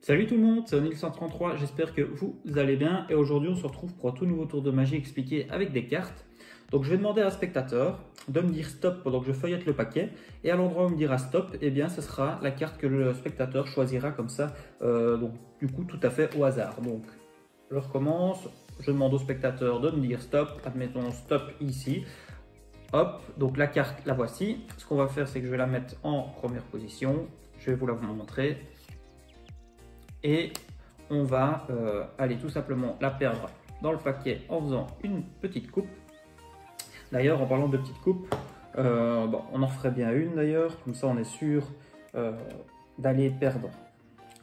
Salut tout le monde, c'est Onil133, j'espère que vous allez bien et aujourd'hui on se retrouve pour un tout nouveau tour de magie expliqué avec des cartes. Donc je vais demander à un spectateur de me dire stop pendant que je feuillette le paquet et à l'endroit où on me dira stop, eh bien ce sera la carte que le spectateur choisira comme ça, donc du coup tout à fait au hasard. Donc je recommence, je demande au spectateur de me dire stop, admettons stop ici. Hop, donc la carte la voici. Ce qu'on va faire c'est que je vais la mettre en première position, je vais vous la montrer. Et on va aller tout simplement la perdre dans le paquet en faisant une petite coupe. D'ailleurs, en parlant de petite coupe, on en ferait bien une d'ailleurs, comme ça on est sûr d'aller perdre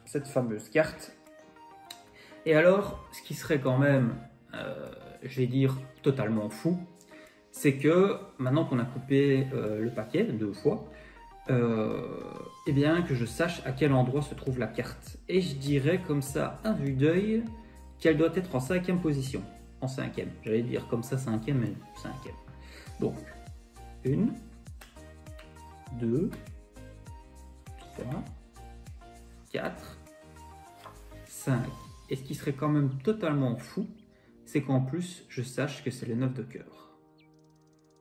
cette fameuse carte. Et alors, ce qui serait quand même, je vais dire, totalement fou, c'est que maintenant qu'on a coupé le paquet 2 fois, eh bien que je sache à quel endroit se trouve la carte. Et je dirais comme ça, à vue d'œil, qu'elle doit être en 5e position. En 5e, j'allais dire comme ça 5e, mais 5e. Donc, 1, 2, 3, 4, 5. Et ce qui serait quand même totalement fou, c'est qu'en plus, je sache que c'est le 9 de cœur.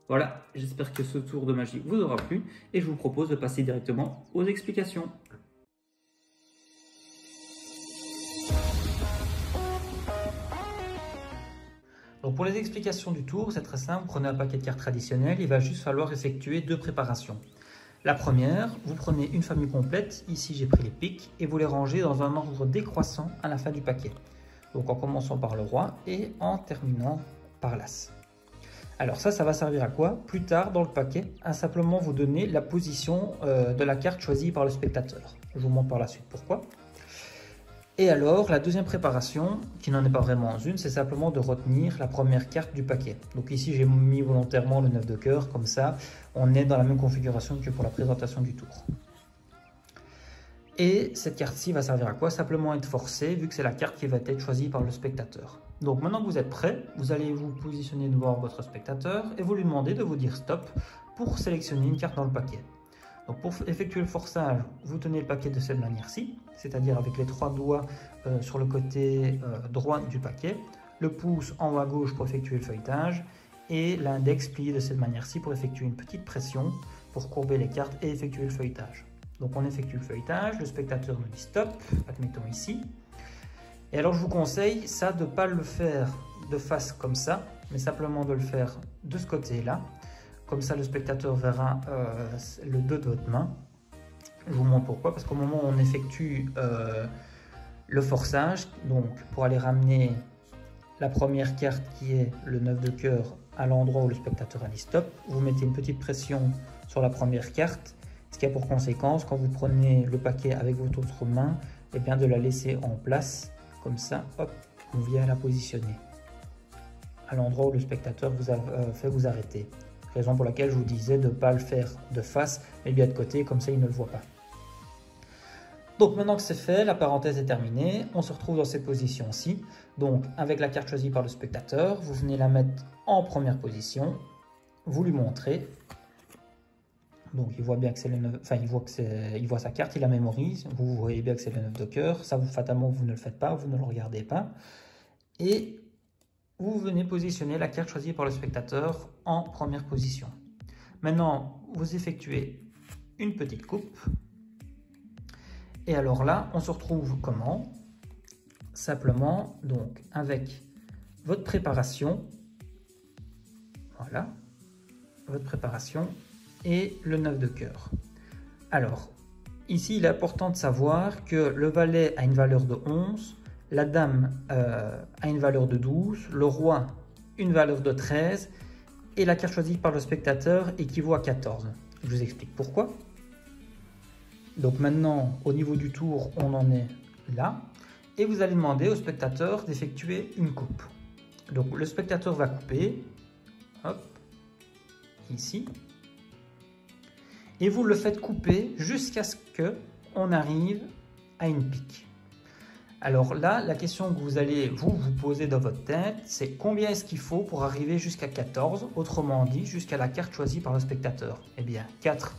Voilà, j'espère que ce tour de magie vous aura plu et je vous propose de passer directement aux explications. Donc pour les explications du tour, c'est très simple, prenez un paquet de cartes traditionnelles, il va juste falloir effectuer 2 préparations. La première, vous prenez une famille complète, ici j'ai pris les piques, et vous les rangez dans un ordre décroissant à la fin du paquet. Donc en commençant par le roi et en terminant par l'as. Alors ça va servir à quoi? Plus tard dans le paquet, à simplement vous donner la position de la carte choisie par le spectateur. Je vous montre par la suite pourquoi. Et alors, la deuxième préparation, qui n'en est pas vraiment une, c'est simplement de retenir la première carte du paquet. Donc ici, j'ai mis volontairement le 9 de cœur, comme ça, on est dans la même configuration que pour la présentation du tour. Et cette carte-ci va servir à quoi? Simplement être forcée, vu que c'est la carte qui va être choisie par le spectateur. Donc maintenant que vous êtes prêt, vous allez vous positionner devant votre spectateur et vous lui demandez de vous dire stop pour sélectionner une carte dans le paquet. Donc pour effectuer le forçage, vous tenez le paquet de cette manière-ci, c'est-à-dire avec les 3 doigts sur le côté droit du paquet, le pouce en haut à gauche pour effectuer le feuilletage et l'index plié de cette manière-ci pour effectuer une petite pression pour courber les cartes et effectuer le feuilletage. Donc on effectue le feuilletage, le spectateur nous dit stop, admettons ici. Et alors je vous conseille ça de ne pas le faire de face comme ça, mais simplement de le faire de ce côté-là. Comme ça le spectateur verra le dos de votre main. Je vous montre pourquoi, parce qu'au moment où on effectue le forçage, donc pour aller ramener la première carte qui est le 9 de cœur à l'endroit où le spectateur a dit stop, vous mettez une petite pression sur la première carte. Ce qui a pour conséquence, quand vous prenez le paquet avec votre autre main, et bien de la laisser en place, comme ça, hop, on vient la positionner à l'endroit où le spectateur vous a fait vous arrêter. Raison pour laquelle je vous disais de ne pas le faire de face, mais bien de côté, comme ça il ne le voit pas. Donc maintenant que c'est fait, la parenthèse est terminée, on se retrouve dans cette position-ci. Donc avec la carte choisie par le spectateur, vous venez la mettre en première position, vous lui montrez. Donc il voit bien que c'est le 9, enfin il voit sa carte, il la mémorise, vous voyez bien que c'est le 9 de cœur, ça vous fatalement vous ne le faites pas, vous ne le regardez pas. Et vous venez positionner la carte choisie par le spectateur en première position. Maintenant, vous effectuez une petite coupe. Et alors là, on se retrouve comment? Simplement, donc avec votre préparation, voilà, votre préparation, et le 9 de cœur. Alors, ici, il est important de savoir que le valet a une valeur de 11, la dame a une valeur de 12, le roi une valeur de 13, et la carte choisie par le spectateur équivaut à 14. Je vous explique pourquoi. Donc maintenant, au niveau du tour, on en est là, et vous allez demander au spectateur d'effectuer une coupe. Donc le spectateur va couper, hop, ici, et vous le faites couper jusqu'à ce qu'on arrive à une pique. Alors là, la question que vous allez vous poser dans votre tête, c'est combien est-ce qu'il faut pour arriver jusqu'à 14, autrement dit, jusqu'à la carte choisie par le spectateur? Eh bien, 4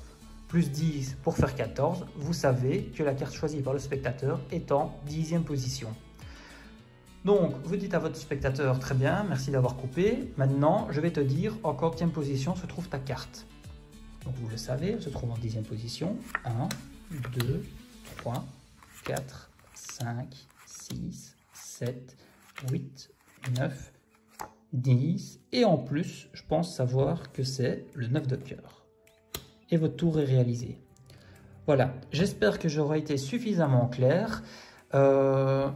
plus 10 pour faire 14, vous savez que la carte choisie par le spectateur est en 10e position. Donc, vous dites à votre spectateur, très bien, merci d'avoir coupé. Maintenant, je vais te dire en quantième position se trouve ta carte. Donc, vous le savez, elle se trouve en 10e position. 1, 2, 3, 4, 5, 6, 7, 8, 9, 10. Et en plus, je pense savoir que c'est le 9 de cœur. Et votre tour est réalisé. Voilà, j'espère que j'aurai été suffisamment clair. Je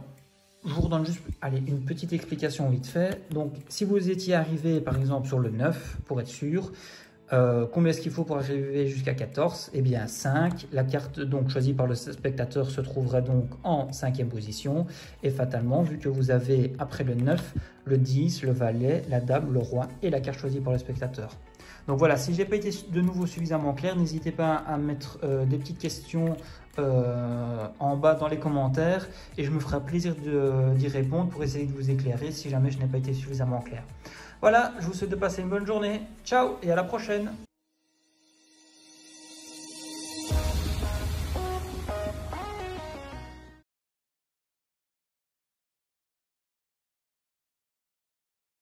vous redonne juste une petite explication vite fait. Donc, si vous étiez arrivé par exemple sur le 9, pour être sûr, combien est-ce qu'il faut pour arriver jusqu'à 14? Eh bien 5. La carte donc choisie par le spectateur se trouverait donc en 5e position. Et fatalement, vu que vous avez après le 9, le 10, le valet, la dame, le roi et la carte choisie par le spectateur. Donc voilà, si je n'ai pas été de nouveau suffisamment clair, n'hésitez pas à mettre des petites questions en bas dans les commentaires et je me ferai plaisir d'y répondre pour essayer de vous éclairer si jamais je n'ai pas été suffisamment clair. Voilà, je vous souhaite de passer une bonne journée. Ciao et à la prochaine!